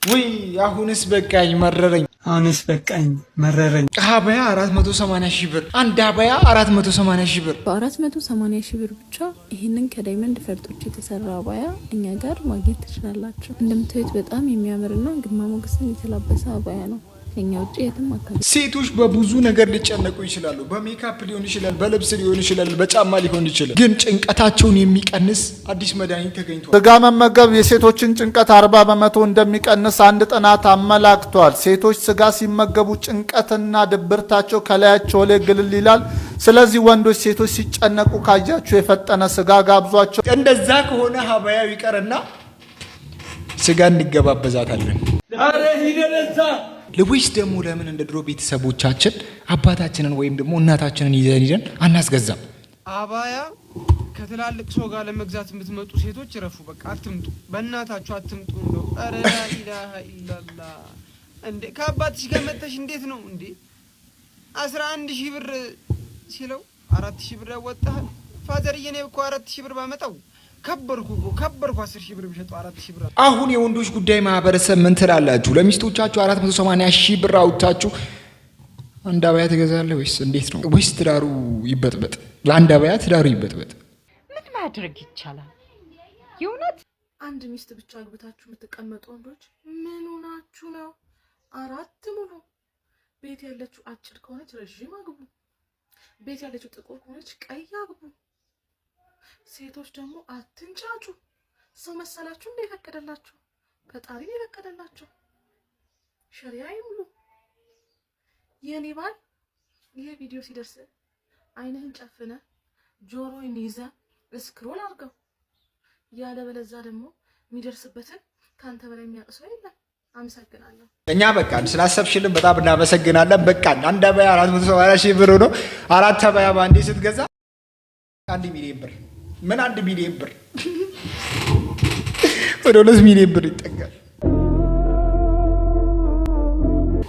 ወይ አሁንስ በቃኝ መረረኝ። አባያ 480 ሺህ ብር፣ አንድ አባያ 480 ሺህ ብር። በ480 ሺህ ብር ብቻ ይህንን ከዳይመንድ ፈርጦች የተሰራ አባያ እኛ ጋር ማግኘት ትችላላችሁ። እንደምታዩት በጣም የሚያምርና ግርማ ሞገስን የተላበሰ አባያ ነው። ከኛ ውጪ የትም አካባቢ ሴቶች በብዙ ነገር ሊጨነቁ ይችላሉ። በሜካፕ ሊሆን ይችላል፣ በልብስ ሊሆን ይችላል፣ በጫማ ሊሆን ይችላል። ግን ጭንቀታቸውን የሚቀንስ አዲስ መድኃኒት ተገኝቷል። ስጋ መመገብ የሴቶችን ጭንቀት 40% እንደሚቀንስ አንድ ጥናት አመላክቷል። ሴቶች ስጋ ሲመገቡ ጭንቀትና ድብርታቸው ከላያቸው ላይ ግልል ይላል። ስለዚህ ወንዶች ሴቶች ሲጨነቁ ካያችሁ የፈጠነ ስጋ ጋብዟቸው። እንደዛ ከሆነ ሀባያው ይቀርና ስጋ እንገባበዛታለን። ለወይስ ደግሞ ለምን እንደ ድሮ ቤተሰቦቻችን አባታችንን ወይም ደግሞ እናታችንን ይዘን አናስገዛም? አባያ ከትላልቅ ሰው ጋር ለመግዛት የምትመጡ ሴቶች ረፉ። በቃ አትምጡ፣ በእናታችሁ አትምጡ። እንደው ኧረ ላ ኢላሃ ኢላላህ እንዴ! ከአባትሽ ጋር መጥተሽ እንዴት ነው እንዴ? 11,000 ብር ሲለው 4,000 ብር ያወጣሃል። ፋዘርዬ ነው እኮ 4,000 ብር ባመጣው ከበርኩ 10,000 ብር ቢሸጡ 4,000 ብር። አሁን የወንዶች ጉዳይ ማህበረሰብ ምን ትላላችሁ? ለሚስቶቻችሁ 480 ሺህ ብር አውጥታችሁ አንድ አባያ ትገዛለህ ወይስ እንዴት ነው? ወይስ ትዳሩ ይበጥበጥ? ለአንድ አባያ ትዳሩ ይበጥበጥ? ምን ማድረግ ይቻላል? የእውነት አንድ ሚስት ብቻ አግብታችሁ የምትቀመጡ ወንዶች ምን ሆናችሁ ነው? 4 ሙሉ ቤት ያለችው አጭር ከሆነች ረዥም አግቡ። ቤት ያለችው ጥቁር ከሆነች ቀይ አግቡ። ሴቶች ደግሞ አትንጫጩ። ሰው መሰላችሁ እንደ የፈቀደላችሁ? ፈጣሪ ነው የፈቀደላችሁ። ሸሪዓ ይሙሉ። የኔ ባል ይሄ ቪዲዮ ሲደርስ አይንህን ጨፍነ ጆሮዬን ይዘ ስክሮል አድርገው። ያለ በለዛ ደግሞ የሚደርስበትን ካንተ በላይ የሚያውቅ ሰው የለም። አመሰግናለሁ። እኛ በቃን ስላሰብሽልን በጣም እናመሰግናለን። በቃን አንድ አባያ 480 ሺህ ብር ነው። 4 አባያ ባንዴ ስትገዛ 1 ሚሊዮን ብር። ምን 1 ሚሊዮን ብር ወደ 2 ሚሊዮን ብር ይጠጋል።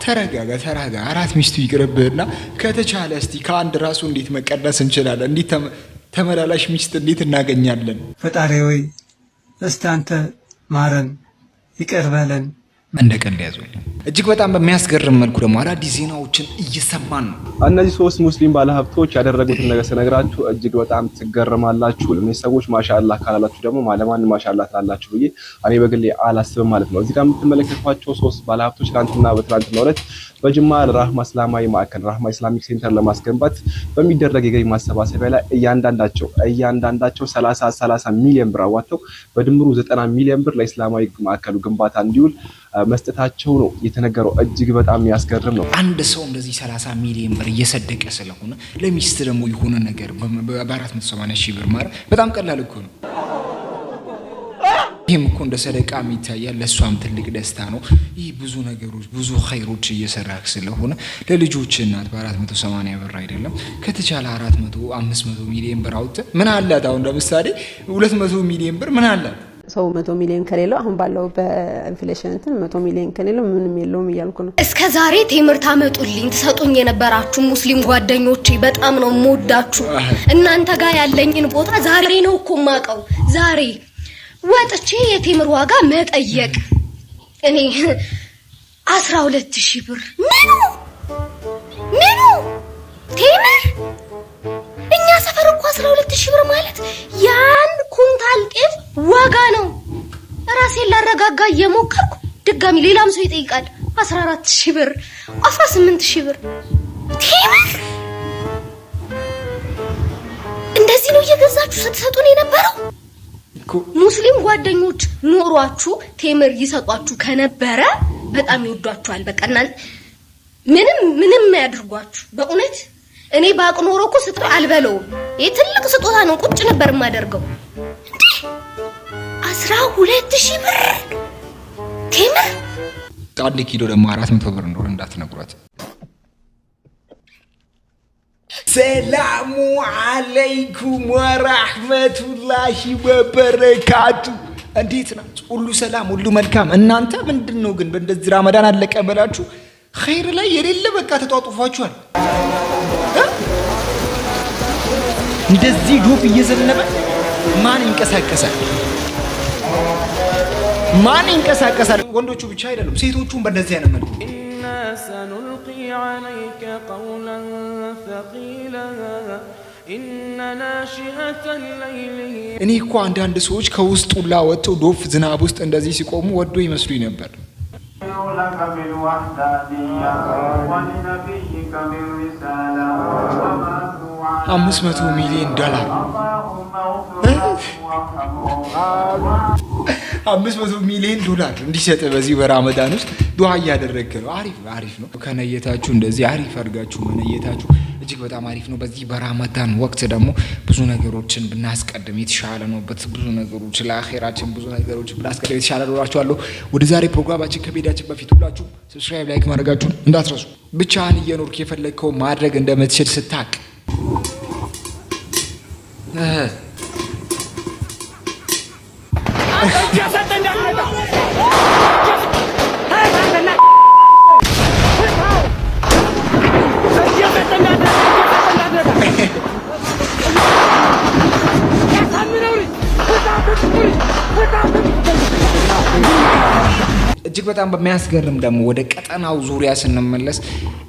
ተረጋጋ። 4 ሚስቱ ይቅርብህና ከተቻለ እስቲ ከአንድ ራሱ እንዴት መቀነስ እንችላለን? እንዴት ተመላላሽ ሚስት እንዴት እናገኛለን? ፈጣሪ ወይ እስቲ አንተ ማረን፣ ይቅር በለን። እንደ ቀልድ ያዙልኝ። እጅግ በጣም በሚያስገርም መልኩ ደግሞ አዳዲስ ዜናዎችን እየሰማን ነው። እነዚህ 3 ሙስሊም ባለሀብቶች ያደረጉትን ነገር ስነግራችሁ እጅግ በጣም ትገረማላችሁ። ለምን ሰዎች ማሻአላህ ካላላችሁ ደግሞ ማለማን ማሻአላህ ታላላችሁ ብዬ እኔ በግሌ አላስብም ማለት ነው። እዚህ ጋር የምትመለከቷቸው 3 ባለሀብቶች በትናንትናው ዕለት በጅማ ራህማ እስላማዊ ማዕከል ራህማ ኢስላሚክ ሴንተር ለማስገንባት በሚደረግ የገቢ ማሰባሰቢያ ላይ እያንዳንዳቸው 30 ሚሊዮን ብር አዋጥተው በድምሩ 90 ሚሊዮን ብር ለኢስላማዊ ማዕከሉ ግንባታ እንዲውል መስጠታቸው ነው የተነገረው። እጅግ በጣም የሚያስገርም ነው። አንድ ሰው እንደዚህ 30 ሚሊዮን ብር እየሰደቀ ስለሆነ ለሚስት ደግሞ የሆነ ነገር በ480 ሺህ ብር ማለት በጣም ቀላል እኮ ነው። ይህም እኮ እንደ ሰደቃ የሚታያል። ለእሷም ትልቅ ደስታ ነው። ይህ ብዙ ነገሮች ብዙ ኸይሮች እየሰራክ ስለሆነ ለልጆች እናት በ480 ብር አይደለም ከተቻለ 400 500 ሚሊዮን ብር አውጥተህ ምን አላት? አሁን ለምሳሌ 200 ሚሊዮን ብር ምን አላት? ሰው 100 ሚሊዮን ከሌለው አሁን ባለው በኢንፍሌሽን 100 ሚሊዮን ከሌለው ምንም የለውም እያልኩ ነው። እስከ ዛሬ ቴምር ታመጡልኝ ትሰጡኝ የነበራችሁ ሙስሊም ጓደኞቼ በጣም ነው የምወዳችሁ። እናንተ ጋር ያለኝን ቦታ ዛሬ ነው እኮ የማውቀው። ዛሬ ወጥቼ የቴምር ዋጋ መጠየቅ እኔ 12,000 ብር ምኑ ቴምር እኛ ሰፈር እኮ 12,000 ብር ማለት ያን ኩንታል ጤፍ ዋጋ ነው። ራሴን ላረጋጋ እየሞከርኩ ድጋሚ ሌላም ሰው ይጠይቃል። 14,000 ብር 18,000 ብር ቴምር እንደዚህ ነው እየገዛችሁ ስትሰጡን የነበረው። ሙስሊም ጓደኞች ኖሯችሁ ቴምር ይሰጧችሁ ከነበረ በጣም ይወዷችኋል። በቃ ምንም ያድርጓችሁ። በእውነት እኔ ባቅ ኖሮ እኮ ስጦታ አልበለውም። ይሄ ትልቅ ስጦታ ነው። ቁጭ ነበር የማደርገው። 12,000 ብር ቴምር 1 ኪሎ ደግሞ 400 ብር እንደሆነ እንዳትነግሯት። ሰላሙ አለይኩም ወራህመቱላሂ ወበረካቱ። እንዴት ናችሁ? ሁሉ ሰላም፣ ሁሉ መልካም። እናንተ ምንድነው ግን በእንደዚህ ረመዳን አለቀ በላችሁ ኸይር ላይ የሌለ በቃ ተጧጡፋችኋል። እንደዚህ ዶፍ እየዘነበ ማን ይንቀሳቀሳል? ማን ይንቀሳቀሳል? ወንዶቹ ብቻ አይደሉም ሴቶቹም በእንደዚህ አይነት መልኩ سنلقي عليك قولا ثقيلا إن ناشئة الليل እኔ እኮ አንዳንድ ሰዎች ከውስጡ ላወጣው ዶፍ ዝናብ ውስጥ እንደዚህ ሲቆሙ ወዶ ይመስሉኝ ነበር። لك بالوحدانية ولنبيك بالرسالة 500 ሚሊዮን ዶላር 500 ሚሊዮን ዶላር እንዲሰጥ በዚህ በረመዳን ውስጥ ዱዓ እያደረግክ ነው። አሪፍ ነው። ከነየታችሁ እንደዚህ አሪፍ አድርጋችሁ መነየታችሁ እጅግ በጣም አሪፍ ነው። በዚህ በረመዳን ወቅት ደግሞ ብዙ ነገሮችን ብናስቀድም የተሻለ ነው። ብዙ ነገሮች ለአኺራችን ብዙ ነገሮች ብናስቀድም የተሻለ ነው እላችኋለሁ። ወደ ዛሬ ፕሮግራማችን ከመሄዳችን በፊት ሁላችሁ ሰብስክራይብ፣ ላይክ ማድረጋችሁን እንዳትረሱ። ብቻህን እየኖርክ የፈለግከው ማድረግ እንደምትችል ስታቅ እጅግ በጣም በሚያስገርም ደግሞ ወደ ቀጠናው ዙሪያ ስንመለስ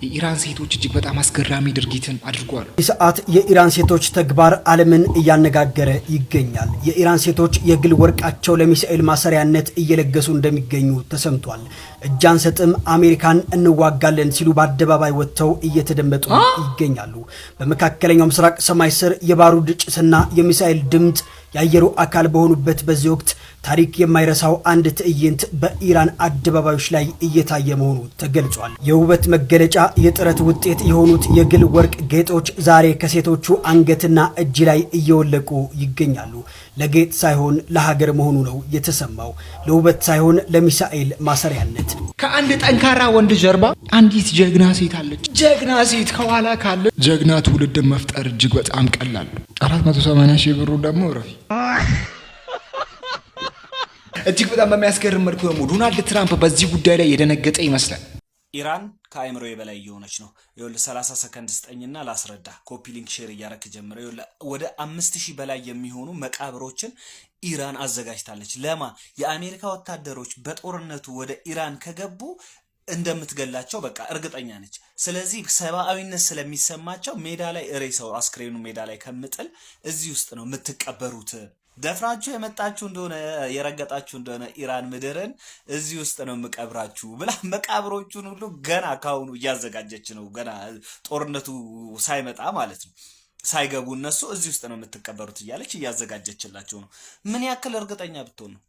የኢራን ሴቶች እጅግ በጣም አስገራሚ ድርጊትን አድርጓል። ሰዓት የኢራን ሴቶች ተግባር ዓለምን እያነጋገረ ይገኛል። የኢራን ሴቶች የግል ወርቃቸው ለሚሳኤል ማሰሪያነት እየለገሱ እንደሚገኙ ተሰምቷል። እጅ አንሰጥም፣ አሜሪካን እንዋጋለን ሲሉ በአደባባይ ወጥተው እየተደመጡ ይገኛሉ። በመካከለኛው ምስራቅ ሰማይ ስር የባሩድ ጭስና የሚሳኤል ድምፅ የአየሩ አካል በሆኑበት በዚህ ወቅት ታሪክ የማይረሳው አንድ ትዕይንት በኢራን አደባባዮች ላይ እየታየ መሆኑ ተገልጿል። የውበት መገለጫ የጥረት ውጤት የሆኑት የግል ወርቅ ጌጦች ዛሬ ከሴቶቹ አንገትና እጅ ላይ እየወለቁ ይገኛሉ። ለጌጥ ሳይሆን ለሀገር መሆኑ ነው የተሰማው። ለውበት ሳይሆን ለሚሳኤል ማሰሪያነት። ከአንድ ጠንካራ ወንድ ጀርባ አንዲት ጀግና ሴት አለች። ጀግና ሴት ከኋላ ካለ ጀግና ትውልድን መፍጠር እጅግ በጣም ቀላል ነው። 480 ሺህ ብሩ ደግሞ ረፊ እጅግ በጣም በሚያስገርም መልኩ ደግሞ ዶናልድ ትራምፕ በዚህ ጉዳይ ላይ የደነገጠ ይመስላል። ኢራን ከአይምሮ በላይ እየሆነች ነው። ይኸውልህ 30 ሰከንድ ስጠኝና ላስረዳ። ኮፒ ሊንክ ሼር እያረክ ጀምረ። ይኸውልህ ወደ 5000 በላይ የሚሆኑ መቃብሮችን ኢራን አዘጋጅታለች። ለማ የአሜሪካ ወታደሮች በጦርነቱ ወደ ኢራን ከገቡ እንደምትገላቸው በቃ እርግጠኛ ነች። ስለዚህ ሰብአዊነት ስለሚሰማቸው ሜዳ ላይ ሬሳው አስክሬኑ ሜዳ ላይ ከምጥል እዚህ ውስጥ ነው የምትቀበሩት። ደፍራችሁ የመጣችሁ እንደሆነ የረገጣችሁ እንደሆነ ኢራን ምድርን እዚህ ውስጥ ነው የምቀብራችሁ ብላ መቃብሮቹን ሁሉ ገና ካሁኑ እያዘጋጀች ነው። ገና ጦርነቱ ሳይመጣ ማለት ነው፣ ሳይገቡ እነሱ እዚህ ውስጥ ነው የምትቀበሩት እያለች እያዘጋጀችላቸው ነው። ምን ያክል እርግጠኛ ብትሆን ነው?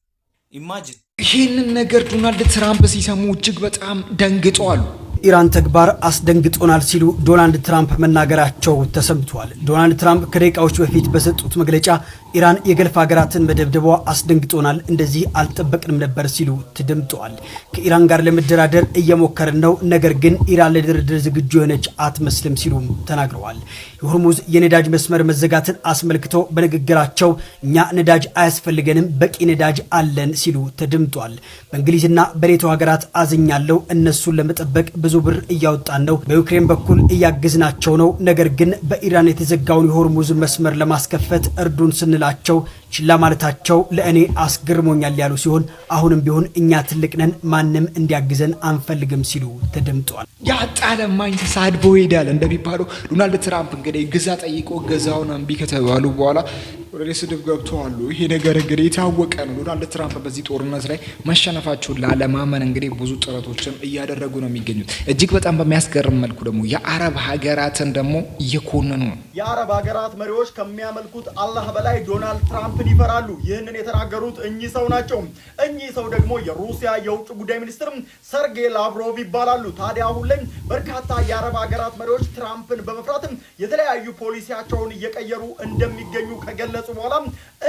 ኢማጂን። ይህንን ነገር ዶናልድ ትራምፕ ሲሰሙ እጅግ በጣም ደንግጠዋል። ኢራን ተግባር አስደንግጦናል ሲሉ ዶናልድ ትራምፕ መናገራቸው ተሰምቷል። ዶናልድ ትራምፕ ከደቂቃዎች በፊት በሰጡት መግለጫ ኢራን የገልፍ ሀገራትን መደብደቧ አስደንግጦናል፣ እንደዚህ አልጠበቅንም ነበር ሲሉ ተደምጠዋል። ከኢራን ጋር ለመደራደር እየሞከርን ነው፣ ነገር ግን ኢራን ለድርድር ዝግጁ የሆነች አትመስልም ሲሉም ተናግረዋል። የሆርሙዝ የነዳጅ መስመር መዘጋትን አስመልክቶ በንግግራቸው እኛ ነዳጅ አያስፈልገንም፣ በቂ ነዳጅ አለን ሲሉ ተደምጧል። በእንግሊዝና በኔቶ ሀገራት አዝኛለሁ፣ እነሱን ለመጠበቅ ብዙ ብር እያወጣን ነው፣ በዩክሬን በኩል እያገዝናቸው ነው፣ ነገር ግን በኢራን የተዘጋውን የሆርሙዝ መስመር ለማስከፈት እርዱን ስንላቸው ችላ ማለታቸው ለእኔ አስገርሞኛል ያሉ ሲሆን አሁንም ቢሆን እኛ ትልቅ ነን፣ ማንም እንዲያግዘን አንፈልግም ሲሉ ተደምጠዋል። ያጣለማኝ ተሳድቦ ይሄዳል እንደሚባለው ዶናልድ ትራምፕ እንግዲህ ግዛ ጠይቆ ገዛውን እምቢ ከተባሉ በኋላ ወደ ስድብ ገብተዋል። ይሄ ነገር እንግዲህ የታወቀ ነው። ዶናልድ ትራምፕ በዚህ ጦርነት ላይ መሸነፋቸውን ላለማመን እንግዲህ ብዙ ጥረቶችን እያደረጉ ነው የሚገኙት። እጅግ በጣም በሚያስገርም መልኩ ደግሞ የአረብ ሀገራትን ደግሞ እየኮነኑ ነው። የአረብ ሀገራት መሪዎች ከሚያመልኩት አላህ በላይ ዶናልድ ትራምፕን ይፈራሉ። ይህንን የተናገሩት እኚህ ሰው ናቸው። እኚህ ሰው ደግሞ የሩሲያ የውጭ ጉዳይ ሚኒስትር ሰርጌይ ላቭሮቭ ይባላሉ። ታዲያ አሁን ላይ በርካታ የአረብ ሀገራት መሪዎች ትራምፕን በመፍራትም የተለያዩ ፖሊሲያቸውን እየቀየሩ እንደሚገኙ ከገለጹ በኋላ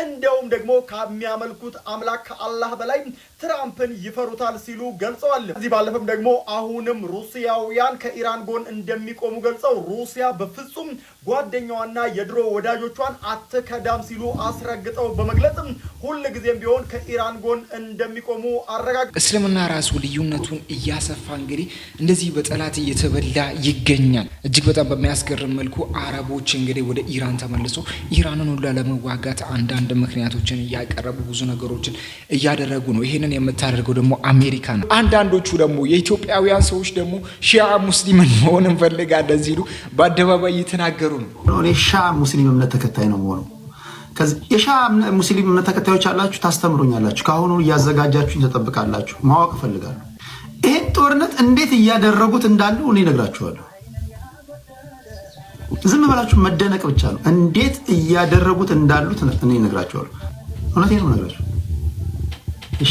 እንደውም ደግሞ ከሚያመልኩት አምላክ ከአላህ በላይ ትራምፕን ይፈሩታል ሲሉ ገልጸዋል። እዚህ ባለፈም ደግሞ አሁንም ሩሲያውያን ከኢራን ጎን እንደሚቆሙ ገልጸው ሩሲያ በፍጹም ጓደኛዋና የድሮ ወዳጆቿን አትከዳም ሲሉ አስረግጠው በመግለጽም ሁል ጊዜም ቢሆን ከኢራን ጎን እንደሚቆሙ አረጋግጠዋል። እስልምና ራሱ ልዩነቱን እያሰፋ እንግዲህ እንደዚህ በጠላት እየተበላ ይገኛል። እጅግ በጣም በሚያስገርም መልኩ አረቦች እንግዲህ ወደ ኢራን ተመልሶ ኢራንን ሁሉ ለመዋጋት አንዳንድ ምክንያቶችን እያቀረቡ ብዙ ነገሮችን እያደረጉ ነው። ይሄንን የምታደርገው ደግሞ አሜሪካ ነው። አንዳንዶቹ ደግሞ የኢትዮጵያውያን ሰዎች ደግሞ ሺዓ ሙስሊምን መሆን እንፈልጋለን ሲሉ በአደባባይ እየተናገሩ ነው። እኔ ሺዓ ሙስሊም እምነት ተከታይ ነው የምሆነው። የሺዓ ሙስሊም እምነት ተከታዮች አላችሁ፣ ታስተምሩኛላችሁ። ከአሁኑ እያዘጋጃችሁ ተጠብቃላችሁ። ማወቅ እፈልጋለሁ። ይሄን ጦርነት እንዴት እያደረጉት እንዳሉ እኔ እነግራችኋለሁ። ዝም ብላችሁ መደነቅ ብቻ ነው። እንዴት እያደረጉት እንዳሉት እኔ እነግራችኋለሁ። እውነቴን ነው እነግራችሁ።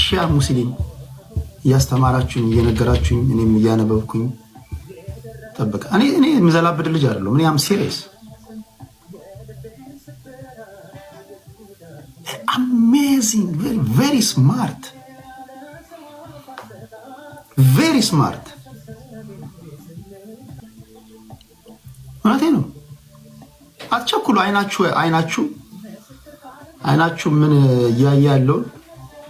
ሺዓ ሙስሊም እያስተማራችሁኝ እየነገራችሁኝ እኔም እያነበብኩኝ ጠብቃ። እኔ የምዘላብድ ልጅ አይደለሁም። እኔ አም ሲሪየስ amazing, very smart, very smart. ማለት ነው። አትቸኩሉ። አይናችሁ ምን እያየ ያለውን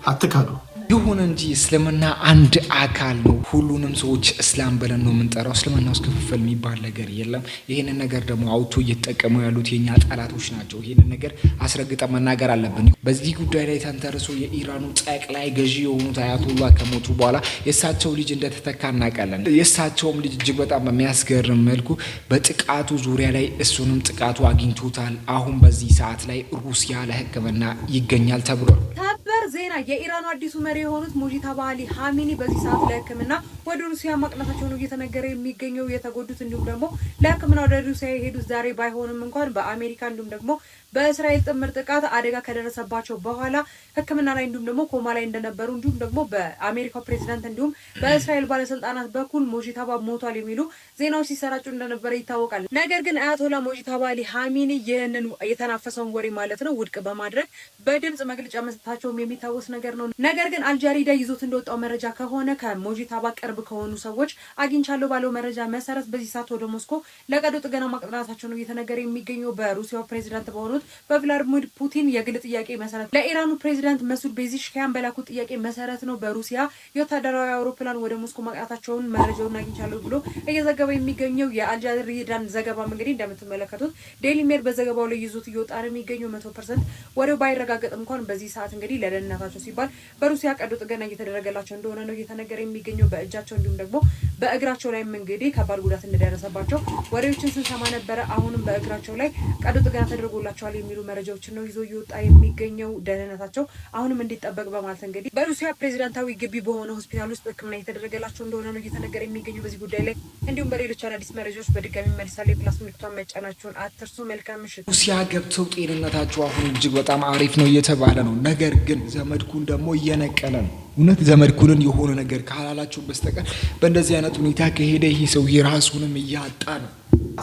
አትካዱ። ይሁን እንጂ እስልምና አንድ አካል ነው። ሁሉንም ሰዎች እስላም ብለን ነው የምንጠራው። እስልምና ውስጥ ክፍፍል የሚባል ነገር የለም። ይህንን ነገር ደግሞ አውቶ እየተጠቀሙ ያሉት የኛ ጠላቶች ናቸው። ይህንን ነገር አስረግጠን መናገር አለብን። በዚህ ጉዳይ ላይ ተንተርሶ የኢራኑ ጠቅላይ ገዢ የሆኑት አያቶላህ ከሞቱ በኋላ የእሳቸው ልጅ እንደተተካ እናውቃለን። የእሳቸውም ልጅ እጅግ በጣም በሚያስገርም መልኩ በጥቃቱ ዙሪያ ላይ እሱንም ጥቃቱ አግኝቶታል። አሁን በዚህ ሰዓት ላይ ሩሲያ ለሕክምና ይገኛል ተብሏል። ሰበር ዜና! የኢራኑ አዲሱ መሪ የሆኑት ሙጂታባ አሊ ኻሜኒ በዚህ ሰዓት ለሕክምና ወደ ሩሲያ ማቅናታቸው ነው እየተነገረ የሚገኘው። የተጎዱት እንዲሁም ደግሞ ለሕክምና ወደ ሩሲያ የሄዱት ዛሬ ባይሆንም እንኳን በአሜሪካ እንዲሁም ደግሞ በእስራኤል ጥምር ጥቃት አደጋ ከደረሰባቸው በኋላ ሕክምና ላይ እንዲሁም ደግሞ ኮማ ላይ እንደነበሩ እንዲሁም ደግሞ በአሜሪካው ፕሬዝዳንት እንዲሁም በእስራኤል ባለስልጣናት በኩል ሙጂታባ ሞቷል የሚሉ ዜናዎች ሲሰራጩ እንደነበረ ይታወቃል። ነገር ግን አያቶላ ሙጂታባ አሊ ኻሜኒ ይህንን የተናፈሰውን ወሬ ማለት ነው ውድቅ በማድረግ በድምጽ መግለጫ መስጠታቸውም የሚታወስ ነገር ነው። ነገር ግን አልጃሪዳ ይዞት እንደወጣው መረጃ ከሆነ ከሙጂታባ ቅርብ ከሆኑ ሰዎች አግኝቻለሁ ባለው መረጃ መሰረት በዚህ ሰዓት ወደ ሞስኮ ለቀዶ ጥገና ማቅናታቸው ነው እየተነገረ የሚገኘው። በሩሲያው ፕሬዝዳንት በሆኑት በቭላድሚር ፑቲን የግል ጥያቄ መሰረት ለኢራኑ ፕሬዝዳንት መሱድ ቤዚሽኪያን በላኩት ጥያቄ መሰረት ነው በሩሲያ የወታደራዊ አውሮፕላን ወደ ሞስኮ ማቅናታቸውን መረጃውን አግኝቻለሁ ብሎ እየዘገበ የሚገኘው። የአልጃሪዳን ዘገባም እንግዲህ እንደምትመለከቱት ዴይሊ ሜል በዘገባው ላይ ይዞት እየወጣ ነው የሚገኘው። 100% ወሬው ባይረጋገጥ እንኳን በዚህ ሰዓት እንግዲህ ለደህንነታቸው ሲባል በሩሲያ ቀዶ ጥገና እየተደረገላቸው እንደሆነ ነው እየተነገረ የሚገኘው። በእጃቸው እንዲሁም ደግሞ በእግራቸው ላይም እንግዲህ ከባድ ጉዳት እንደደረሰባቸው ወሬዎችን ስንሰማ ነበረ። አሁንም በእግራቸው ላይ ቀዶ ጥገና ተደርጎላቸዋል የሚሉ መረጃዎችን ነው ይዞ እየወጣ የሚገኘው። ደህንነታቸው አሁንም እንዲጠበቅ በማለት እንግዲህ በሩሲያ ፕሬዝዳንታዊ ግቢ በሆነ ሆስፒታል ውስጥ ሕክምና እየተደረገላቸው እንደሆነ ነው እየተነገረ የሚገኘው። በዚህ ጉዳይ ላይ እንዲሁም በሌሎች አዳዲስ መረጃዎች በድጋሚ መልሳለሁ። የፕላስ ምልክቷን መጫናችሁን አትርሱ። መልካም ምሽት። ሩሲያ ገብተው ጤንነታቸው አሁን እጅግ በጣም አሪፍ ነው እየተባለ ነው። ነገር ግን ዘመድኩን ደግሞ እየነቀለ ነው። እውነት ዘመድኩንን የሆነ ነገር ካላላችሁ በስተቀር በእንደዚህ አይነት ሁኔታ ከሄደ ይህ ሰው የራሱንም እያጣ ነው።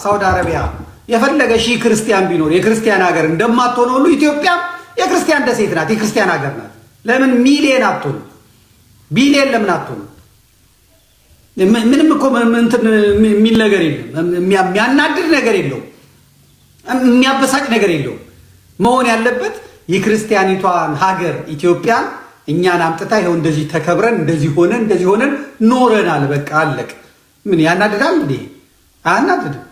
ሳውዲ አረቢያ የፈለገ ሺህ ክርስቲያን ቢኖር የክርስቲያን ሀገር እንደማትሆን ሁሉ ኢትዮጵያ የክርስቲያን ደሴት ናት፣ የክርስቲያን ሀገር ናት። ለምን ሚሊየን አትሆንም? ቢሊየን ለምን አትሆንም? ምንም እኮ እንትን የሚል ነገር የለም። የሚያናድድ ነገር የለውም። የሚያበሳጭ ነገር የለውም። መሆን ያለበት የክርስቲያኒቷን ሀገር ኢትዮጵያን እኛን አምጥታ ይኸው እንደዚህ ተከብረን እንደዚህ ሆነን ኖረናል። በቃ አለቅ። ምን ያናድዳል እንዴ? አያናድድም።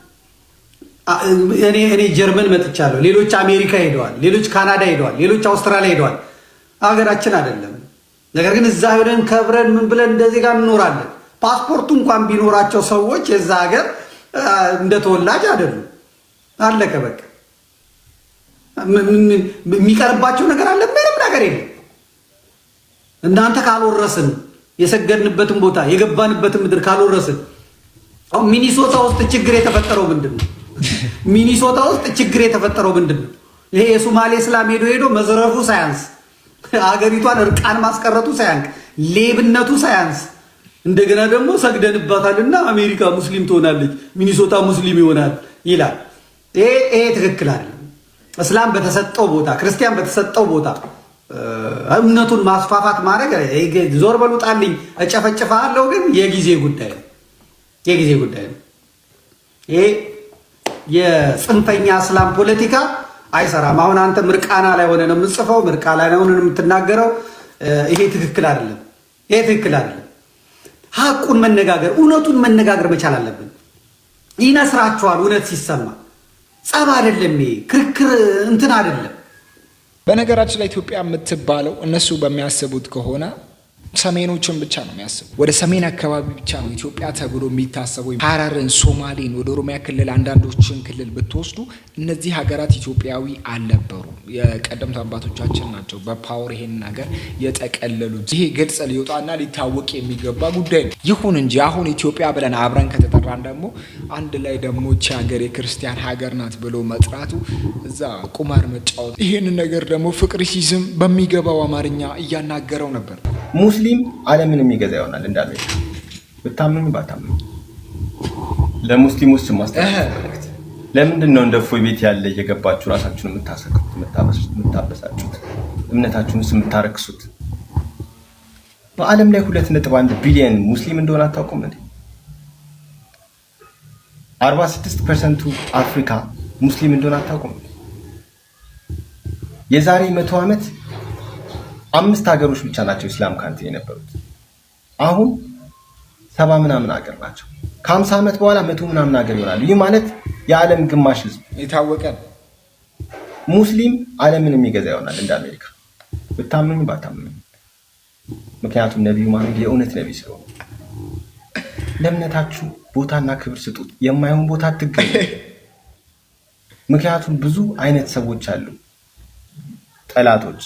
እኔ ጀርመን መጥቻለሁ። ሌሎች አሜሪካ ሄደዋል፣ ሌሎች ካናዳ ሄደዋል፣ ሌሎች አውስትራሊያ ሄደዋል። ሀገራችን አይደለም። ነገር ግን እዛ ሄደን ከብረን ምን ብለን እንደዚህ ጋር እንኖራለን። ፓስፖርቱ እንኳን ቢኖራቸው ሰዎች የዛ ሀገር እንደ ተወላጅ አይደሉም። አለቀ በቃ። የሚቀርባቸው ነገር አለ? ምንም ነገር የለም። እናንተ ካልወረስን የሰገድንበትን ቦታ የገባንበትን ምድር ካልወረስን ሚኒሶታ ውስጥ ችግር የተፈጠረው ምንድን ነው? ሚኒሶታ ውስጥ ችግር የተፈጠረው ምንድን ነው? ይሄ የሶማሌ እስላም ሄዶ መዝረፉ ሳያንስ፣ ሀገሪቷን እርቃን ማስቀረቱ ሳያንስ፣ ሌብነቱ ሳያንስ እንደገና ደግሞ ሰግደንባታልና አሜሪካ ሙስሊም ትሆናለች፣ ሚኒሶታ ሙስሊም ይሆናል ይላል። ይሄ ትክክል አይደለም። እስላም በተሰጠው ቦታ፣ ክርስቲያን በተሰጠው ቦታ እምነቱን ማስፋፋት ማድረግ ዞር በሉጣልኝ እጨፈጭፋለሁ፣ ግን የጊዜ ጉዳይ ነው። የጊዜ ጉዳይ ነው። ይሄ የጽንፈኛ እስላም ፖለቲካ አይሰራም። አሁን አንተ ምርቃና ላይ ሆነ ነው የምጽፈው፣ ምርቃና ላይ ሆነ ነው የምትናገረው። ይሄ ትክክል አይደለም። ይሄ ትክክል አይደለም። ሐቁን መነጋገር፣ እውነቱን መነጋገር መቻል አለብን። ይነስራቸዋል እውነት ሲሰማ። ጸብ አይደለም ይሄ ክርክር እንትን አይደለም። በነገራችን ላይ ኢትዮጵያ የምትባለው እነሱ በሚያስቡት ከሆነ ሰሜኖችን ብቻ ነው የሚያስቡ። ወደ ሰሜን አካባቢ ብቻ ነው ኢትዮጵያ ተብሎ የሚታሰበው። ሐረርን፣ ሶማሌን፣ ወደ ኦሮሚያ ክልል አንዳንዶችን ክልል ብትወስዱ እነዚህ ሀገራት ኢትዮጵያዊ አልነበሩም። የቀደምት አባቶቻችን ናቸው በፓወር ይሄን ነገር የጠቀለሉት። ይሄ ግልጽ ሊወጣና ሊታወቅ የሚገባ ጉዳይ ነው። ይሁን እንጂ አሁን ኢትዮጵያ ብለን አብረን ከተጠራን ደግሞ አንድ ላይ ደግሞ እቺ ሀገር የክርስቲያን ሀገር ናት ብሎ መጥራቱ እዛ ቁማር መጫወት። ይሄን ነገር ደግሞ ፍቅር ሲዝም በሚገባው አማርኛ እያናገረው ነበር። ሙስሊም ዓለምን የሚገዛ ይሆናል እንዳለ ብታምኑ ባታምኑ ለሙስሊሞች ማስተላለፍ ለምንድን ነው እንደ እፎይ ቤት ያለ እየገባችሁ ራሳችሁን የምታሰክሩት የምታበሳጩት እምነታችሁንስ የምታረክሱት? በዓለም ላይ 2.1 ቢሊዮን ሙስሊም እንደሆነ አታውቁም እንዴ? 46% አፍሪካ ሙስሊም እንደሆነ አታውቁም? የዛሬ 100 ዓመት 5 ሀገሮች ብቻ ናቸው ኢስላም ካንትሪ የነበሩት። አሁን 70 ምናምን ሀገር ናቸው። ከ50 ዓመት በኋላ 100 ምናምን ሀገር ይሆናሉ። ይህ ማለት የዓለም ግማሽ ህዝብ የታወቀ ሙስሊም ዓለምን የሚገዛ ይሆናል እንደ አሜሪካ ብታምኑ ባታምኑ። ምክንያቱም ነቢዩ መሐመድ የእውነት ነቢይ ስለሆኑ። ለእምነታችሁ ቦታና ክብር ስጡት። የማይሆን ቦታ አትገኙ። ምክንያቱም ብዙ አይነት ሰዎች አሉ፣ ጠላቶች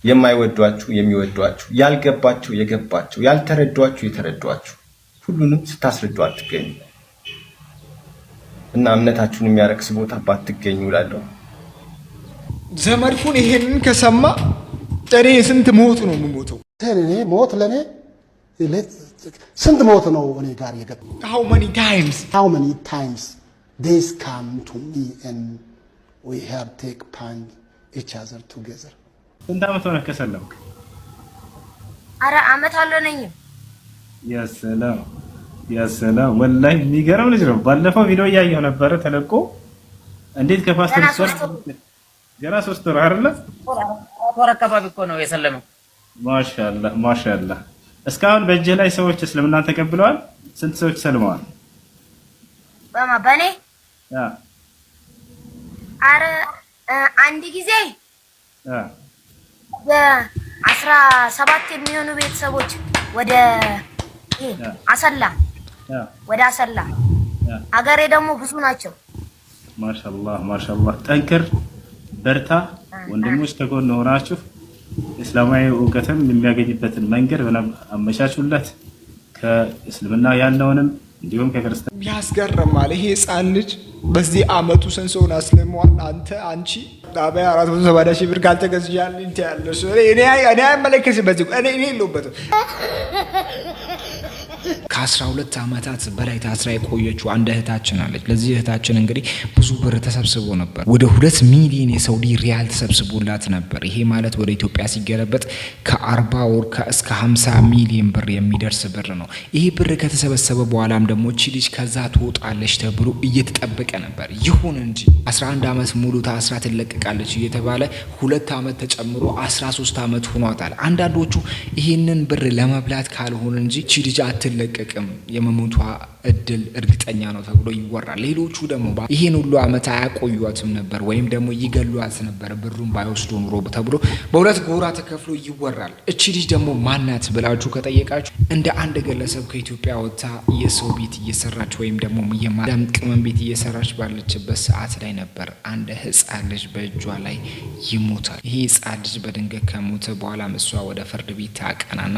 የማይወዷችሁ የሚወዷችሁ፣ ያልገባችሁ የገባችሁ፣ ያልተረዷችሁ የተረዷችሁ፣ ሁሉንም ስታስረዱ አትገኙ እና እምነታችሁን የሚያረክስ ቦታ ባትገኙ እላለሁ። ዘመድኩን ይሄንን ከሰማ እኔ ስንት ሞት ነው የምሞተው? እኔ ሞት ለኔ ስንት ሞት ነው እኔ ጋር የገባው? how many times this come to me and we have take punch each other together. ስንት ዓመት ሆነ ከሰለምክ? አረ ዓመት አልሆነኝም። ያሰላም ወላሂ የሚገርም ልጅ ነው። ባለፈው ቪዲዮ እያየሁ ነበረ ተለቆ እንዴት ከፓስተር ገና 3 ወር አይደለ? ወር አካባቢ እኮ ነው የሰለመው። ማሻአላህ እስካሁን በእጅህ ላይ ሰዎች እስልምናን ተቀብለዋል? ስንት ሰዎች ሰልመዋል? በኔ አረ አንድ ጊዜ 17 የሚሆኑ ቤተሰቦች ወደ አሰላ አገሬ ደግሞ ብዙ ናቸው። ማሻአላህ ጠንክር፣ በርታ። ወንድሞች ከጎን ሆናችሁ እስላማዊ ዕውቀትን የሚያገኝበትን መንገድ አመቻቹለት። ከእስልምና ያለውንም እንዲሁም ከክርስቲያን ያስገርማል። ይሄ ህፃን ልጅ በዚህ አመቱ ስንት ሰውን አስልሟል? አንቺ ጣቢያ 470 ሺህ ብር ካልተገዝያል እንት ያለሽ እኔ አይመለከትም። በዚህ እኔ የለሁበትም። ከ12 ዓመታት በላይ ታስራ የቆየችው አንድ እህታችን አለች። ለዚህ እህታችን እንግዲህ ብዙ ብር ተሰብስቦ ነበር። ወደ 2 ሚሊዮን የሳውዲ ሪያል ተሰብስቦላት ነበር። ይሄ ማለት ወደ ኢትዮጵያ ሲገለበጥ ከ40 ወር እስከ 50 ሚሊዮን ብር የሚደርስ ብር ነው። ይሄ ብር ከተሰበሰበ በኋላም ደግሞ እቺ ልጅ ከዛ ትወጣለች ተብሎ እየተጠበቀ ነበር። ይሁን እንጂ 11 ዓመት ሙሉ ታስራ ትለቀቃለች እየተባለ 2 ዓመት ተጨምሮ 13 ዓመት ሆኗታል። አንዳንዶቹ ይሄንን ብር ለመብላት ካልሆነ እንጂ እቺ ልጅ አትለቀቅም፣ የመሞቷ እድል እርግጠኛ ነው ተብሎ ይወራል። ሌሎቹ ደግሞ ይሄን ሁሉ ዓመት አያቆዩአትም ነበር ወይም ደግሞ ይገሉአት ነበር ብሩን ባይወስዱ ኑሮ ተብሎ በሁለት ጎራ ተከፍሎ ይወራል። እቺ ልጅ ደግሞ ማናት ብላችሁ ከጠየቃችሁ እንደ አንድ ግለሰብ ከኢትዮጵያ ወጥታ የሰው ቤት እየሰራች ወይም ደግሞ የማዳም ቅመም ቤት እየሰራች ባለችበት ሰዓት ላይ ነበር አንድ ህፃን ልጅ በእጇ ላይ ይሞታል። ይሄ ህፃን ልጅ በድንገት ከሞተ በኋላ እሷ ወደ ፍርድ ቤት ታቀናና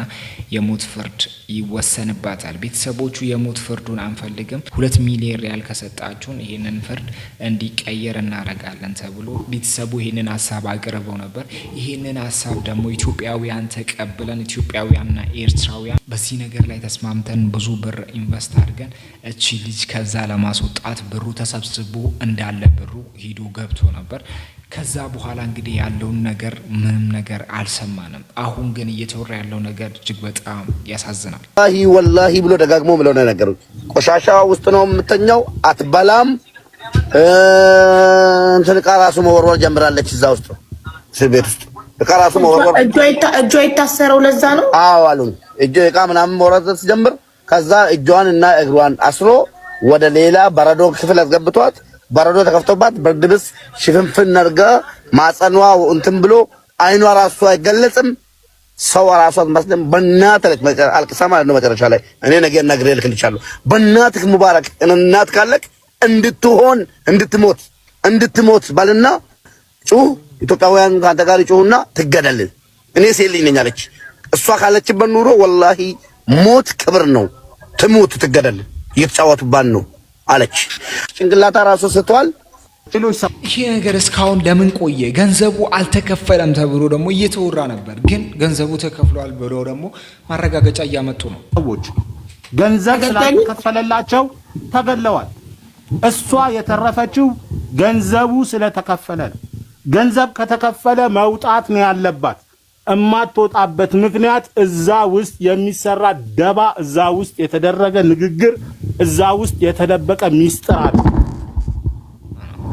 የሞት ፍርድ ይወሰንባታል። ቤተሰቦቹ የሞት ፍርዱን አንፈልግም፣ 2 ሚሊዮን ሪያል ከሰጣችሁን ይሄንን ፍርድ እንዲቀየር እናረጋለን ተብሎ ቤተሰቡ ይሄንን ሀሳብ አቅርበው ነበር። ይሄንን ሀሳብ ደግሞ ኢትዮጵያውያን ተቀብለን ኢትዮጵያውያንና ኤርትራውያን በዚህ ነገር ላይ ተስማምተን ብዙ ብር ኢንቨስት አድርገን እቺ ልጅ ከዛ ለማስወጣት ብሩ ተሰብስቦ እንዳለ ብሩ ሂዶ ገብቶ ነበር። ከዛ በኋላ እንግዲህ ያለውን ነገር ምንም ነገር አልሰማንም። አሁን ግን እየተወራ ያለው ነገር እጅግ በጣም ያሳዝናል። ወላሂ ብሎ ደጋግሞ ብለው ነው ነገሩት። ቆሻሻ ውስጥ ነው የምተኛው፣ አትበላም። እንትን ዕቃ ራሱ መወርወር ጀምራለች እዛ ውስጥ እስር ቤት ውስጥ ዕቃ ራሱ መወርወር። እጇ የታሰረው ለዛ ነው። አዎ አሉን። ዕቃ ምናምን መወርወር ስትጀምር ከዛ እጇን እና እግሯን አስሮ ወደ ሌላ በረዶ ክፍል አስገብቷት በረዶ ተከፍቶባት ብርድ ልብስ ሽፍንፍን አድርጋ ማጸኗ እንትን ብሎ አይኗ ራሱ አይገለጽም። ሰው ራሷን መስለም በእናትህ አልቅሳ ማለት ነው። መጨረሻ ላይ እኔ ነገ ነግሬ ልክልሻለሁ። በእናትህ ሙባረክ እናት ካለክ እንድትሞት ባልና ጩህ። ኢትዮጵያውያን ካንተ ጋር ጩህና ትገደል። እኔ ሴልኝ ነኝ አለች። እሷ ካለችበት ኑሮ ወላሂ ሞት ክብር ነው። ትሙት ትገደል፣ እየተጫወቱባን ነው አለች። ጭንቅላታ ራሱ ስተዋል። ይሄ ነገር እስካሁን ለምን ቆየ? ገንዘቡ አልተከፈለም ተብሎ ደግሞ እየተወራ ነበር። ግን ገንዘቡ ተከፍሏል ብሎ ደግሞ ማረጋገጫ እያመጡ ነው። ሰዎች ገንዘብ ስላልተከፈለላቸው ተገለዋል። እሷ የተረፈችው ገንዘቡ ስለተከፈለ ነው። ገንዘብ ከተከፈለ መውጣት ነው ያለባት። እማትወጣበት ምክንያት እዛ ውስጥ የሚሰራ ደባ፣ እዛ ውስጥ የተደረገ ንግግር፣ እዛ ውስጥ የተደበቀ ሚስጥር አለ።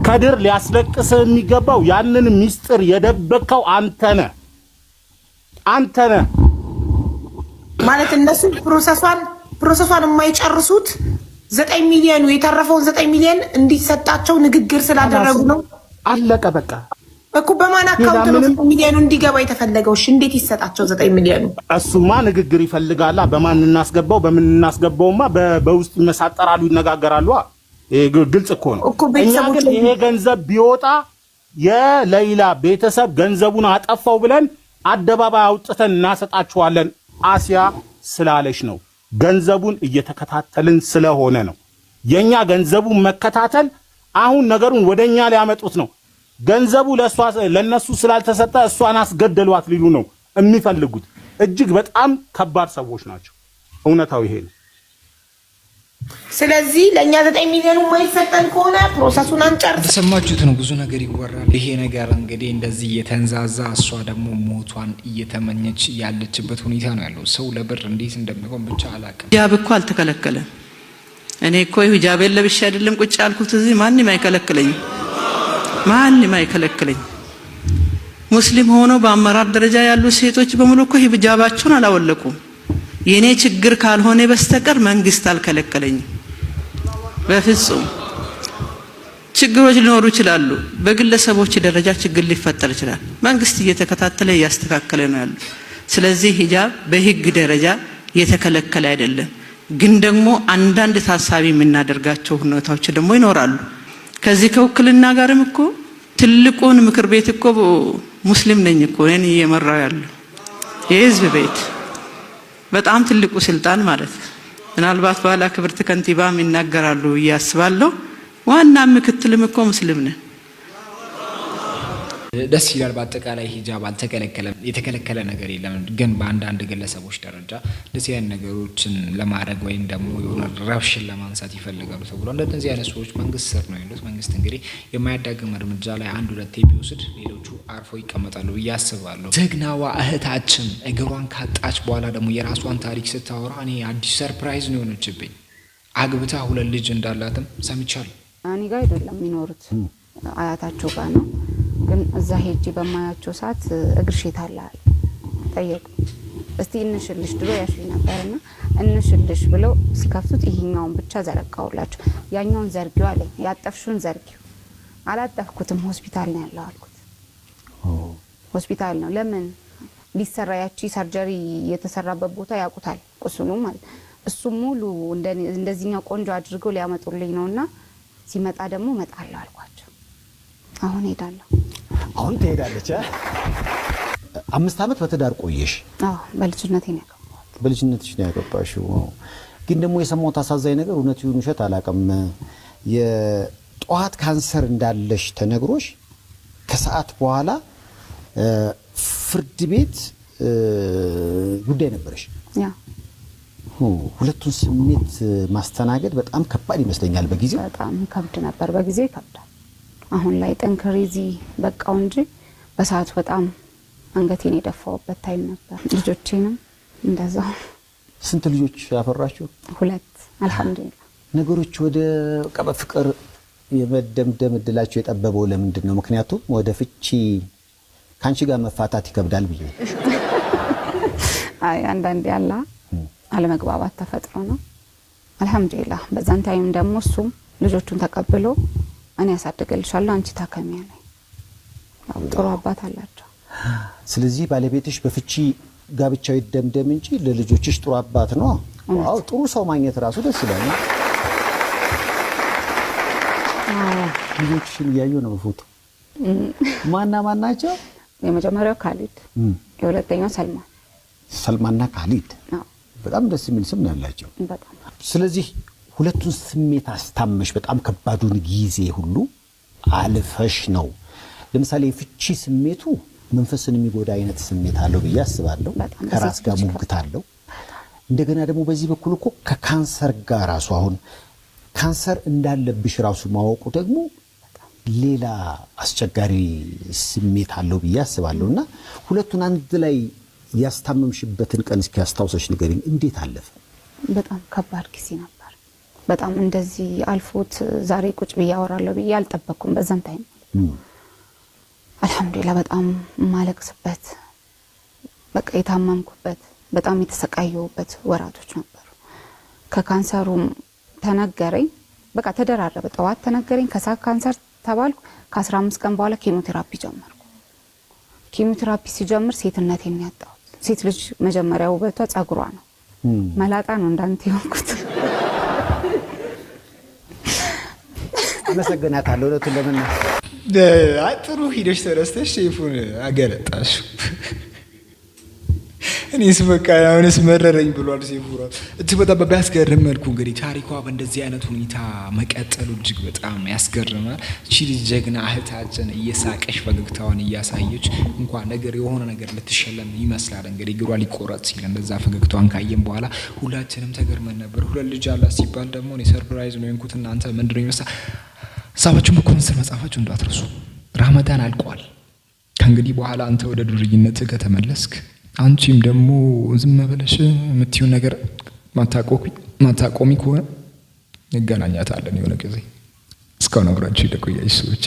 ከድር ሊያስለቅስ የሚገባው ያንን ሚስጥር የደበቀው አንተ ነህ ማለት እነሱ ፕሮሰሷን የማይጨርሱት 9 ሚሊዮን የተረፈውን 9 ሚሊዮን እንዲሰጣቸው ንግግር ስላደረጉ ነው። አለቀ በቃ እኮ በማን አካውንት ነው 9 ሚሊዮን እንዲገባ የተፈለገው? እሺ እንዴት ይሰጣቸው 9 ሚሊዮን? እሱማ ንግግር ይፈልጋላ። በማን እናስገባው በምን እናስገባውማ በውስጥ መሳጠራሉ፣ ይነጋገራሉ። ግልጽ እኮ ነው። እኛ ግን ይሄ ገንዘብ ቢወጣ የሌላ ቤተሰብ ገንዘቡን አጠፋው ብለን አደባባይ አውጥተን እናሰጣቸዋለን። አሲያ ስላለሽ ነው። ገንዘቡን እየተከታተልን ስለሆነ ነው። የኛ ገንዘቡን መከታተል አሁን ነገሩን ወደኛ ሊያመጡት ነው። ገንዘቡ ለነሱ ስላልተሰጠ እሷን አስገደሏት ሊሉ ነው የሚፈልጉት። እጅግ በጣም ከባድ ሰዎች ናቸው። እውነታው ይሄ ነው። ስለዚህ ለኛ 9 ሚሊዮን የማይሰጠን ከሆነ ፕሮሰሱን አንጨርስ። ተሰማችሁት ነው። ብዙ ነገር ይወራል። ይሄ ነገር እንግዲህ እንደዚህ እየተንዛዛ እሷ ደግሞ ሞቷን እየተመኘች ያለችበት ሁኔታ ነው ያለው። ሰው ለብር እንዴት እንደሚሆን ብቻ አላውቅም። ሂጃብ እኮ አልተከለከለም። እኔ እኮ ሂጃብ ለብሼ አይደለም ቁጭ ያልኩት እዚህ። ማንም አይከለክለኝ። ሙስሊም ሆኖ በአመራር ደረጃ ያሉ ሴቶች በሙሉ እኮ ሂጃባቸውን አላወለቁም። የኔ ችግር ካልሆነ በስተቀር መንግስት አልከለከለኝም። በፍጹም ችግሮች ሊኖሩ ይችላሉ። በግለሰቦች ደረጃ ችግር ሊፈጠር ይችላል። መንግስት እየተከታተለ እያስተካከለ ነው ያለው። ስለዚህ ሂጃብ በህግ ደረጃ የተከለከለ አይደለም። ግን ደግሞ አንዳንድ ታሳቢ የምናደርጋቸው ሁኔታዎች ደግሞ ይኖራሉ። ከዚህ ከውክልና ጋርም እኮ ትልቁን ምክር ቤት እኮ ሙስሊም ነኝ እኮ እኔ እየመራው ያለው የህዝብ ቤት በጣም ትልቁ ስልጣን ማለት ነው። ምናልባት በኋላ ክብርት ከንቲባም ይናገራሉ እያስባለሁ። ዋና ምክትልም እኮ ሙስሊም ነን። ደስ ይላል። በአጠቃላይ ሂጃብ አልተከለከለም፣ የተከለከለ ነገር የለም። ግን በአንዳንድ ግለሰቦች ደረጃ እንደዚህ አይነት ነገሮችን ለማድረግ ወይም ደግሞ የሆነ ረብሽን ለማንሳት ይፈልጋሉ ተብሎ እንደዚህ አይነት ሰዎች መንግስት ስር ነው ያሉት። መንግስት እንግዲህ የማያዳግም እርምጃ ላይ 1-2 ቢወስድ ሌሎቹ አርፎ ይቀመጣሉ ብዬ አስባለሁ። ጀግናዋ እህታችን እግሯን ካጣች በኋላ ደግሞ የራሷን ታሪክ ስታወራ እኔ አዲስ ሰርፕራይዝ ነው የሆነችብኝ። አግብታ 2 ልጅ እንዳላትም ሰምቻለሁ። እኔ ጋር አይደለም የሚኖሩት አያታቸው ጋር ነው። ግን እዛ ሄጂ በማያቸው ሰዓት እግርሽ የታላል ጠየቁ። እስቲ እንሽልሽ ድሮ ያሽኝ ነበርና እንሽልሽ ብለው ሲከፍቱት ይሄኛውን ብቻ ዘረጋውላቸው። ያኛውን ዘርጊው አለኝ። ያጠፍሹን ዘርጊው። አላጠፍኩትም፣ ሆስፒታል ነው ያለው አልኩት። ሆስፒታል ነው ለምን ሊሰራ ያቺ ሰርጀሪ የተሰራበት ቦታ ያውቁታል፣ ቁስሉ ማለት እሱ ሙሉ እንደዚህኛው ቆንጆ አድርገው ሊያመጡልኝ ነውና ሲመጣ ደግሞ መጣለው አልኳቸው። አሁን ሄዳለሁ። አሁን ትሄዳለች። 5 ዓመት በትዳር ቆየሽ? አዎ፣ በልጅነቴ ነው ያገባሁት። በልጅነትሽ ነው ያገባሽው? ግን ደግሞ የሰማሁት አሳዛኝ ነገር እውነት ይሁን ውሸት አላውቅም። የጧት ካንሰር እንዳለሽ ተነግሮሽ ከሰዓት በኋላ ፍርድ ቤት ጉዳይ ነበረሽ። ያ ሁለቱን ስሜት ማስተናገድ በጣም ከባድ ይመስለኛል። በጊዜው በጣም ከብድ ነበር። በጊዜው ይከብዳል። አሁን ላይ ጠንክሬዚ በቃው እንጂ በሰዓቱ በጣም አንገቴን የደፋውበት ታይም ነበር። ልጆቼንም እንደዛው። ስንት ልጆች ያፈራችሁ? 2 አልሐምዱሊላህ። ነገሮች ወደ ቀበ ፍቅር የመደምደም እድላቸው የጠበበው ለምንድን ነው? ምክንያቱም ወደ ፍቺ ካንቺ ጋር መፋታት ይከብዳል ብዬ አይ አንዳንዴ ያላ አለመግባባት ተፈጥሮ ነው። አልሐምዱሊላህ በዛን ታይም ደግሞ እሱም ልጆቹን ተቀብሎ እኔ ያሳድግልሻለሁ አንቺ ታከሚያ ነኝ። ጥሩ አባት አላቸው። ስለዚህ ባለቤትሽ በፍቺ ጋብቻው ይደምደም እንጂ ለልጆችሽ ጥሩ አባት ነው። ዋው ጥሩ ሰው ማግኘት ራሱ ደስ ይላል። ልጆችሽን እያዩ ነው በፎቶ። ማና ናቸው? የመጀመሪያው ካሊድ፣ የሁለተኛው ሰልማን። ሰልማንና ካሊድ በጣም ደስ የሚል ስም ነው ያላቸው። በጣም ስለዚህ ሁለቱን ስሜት አስታመሽ በጣም ከባዱን ጊዜ ሁሉ አልፈሽ ነው። ለምሳሌ የፍቺ ስሜቱ መንፈስን የሚጎዳ አይነት ስሜት አለው ብዬ አስባለሁ። ከራስ ጋር ሙግት አለው። እንደገና ደግሞ በዚህ በኩል እኮ ከካንሰር ጋር ራሱ አሁን ካንሰር እንዳለብሽ ራሱ ማወቁ ደግሞ ሌላ አስቸጋሪ ስሜት አለው ብዬ አስባለሁና ሁለቱን አንድ ላይ ያስታመምሽበትን ቀን እስኪ አስታውሰሽ ንገሪኝ፣ እንዴት አለፈ? በጣም ከባድ ጊዜ ነበር። በጣም እንደዚህ አልፎት ዛሬ ቁጭ ብዬ አወራለሁ ብዬ አልጠበቅኩም። በዛም ታይም አልሐምዱሊላህ በጣም ማለቅስበት፣ በቃ የታመምኩበት፣ በጣም የተሰቃየሁበት ወራቶች ነበሩ። ከካንሰሩም ተነገረኝ፣ በቃ ተደራረበ። ጠዋት ተነገረኝ፣ ከሳክ ካንሰር ተባልኩ። ከ15 ቀን በኋላ ኬሞቴራፒ ጀመርኩ። ኬሞቴራፒ ሲጀምር ሴትነቴን ያጣሁት። ሴት ልጅ መጀመሪያ ውበቷ ጸጉሯ ነው። መላጣ ነው እንዳንተ የሆንኩት። አመሰግናታለሁ። ለቱን ለምን ጥሩ ሂደሽ ተረስተሽ ሴፉን አገለጣሽ። እኔስ በቃ አሁንስ መረረኝ ብሏል ሴፉ ራሱ። እጅግ በጣም በሚያስገርም መልኩ እንግዲህ ታሪኳ በእንደዚህ አይነት ሁኔታ መቀጠሉ እጅግ በጣም ያስገርማል። እቺ ልጅ ጀግና እህታችን እየሳቀሽ ፈገግታዋን እያሳየች እንኳን ነገር የሆነ ነገር ልትሸለም ይመስላል። እንግዲህ እግሯ ሊቆረጥ ሲል እንደዛ ፈገግታዋን ካየን በኋላ ሁላችንም ተገርመን ነበር። ሁለት ልጅ አላት ሲባል ደግሞ እኔ ሰርፕራይዝ ነው የሆንኩት። እናንተ ምንድነው ይመስላል? ሀሳባችሁን በኮሜንት ስር መጻፋችሁ እንዳትረሱ። ረመዳን አልቋል። ከእንግዲህ በኋላ አንተ ወደ ዱርዬነትህ ከተመለስክ አንቺም ደግሞ ዝም ብለሽ የምትይው ነገር ማታቆሚ ከሆነ እንገናኛታለን የሆነ ጊዜ። እስካሁን አብራችሁ የቆያችሁ ሰዎች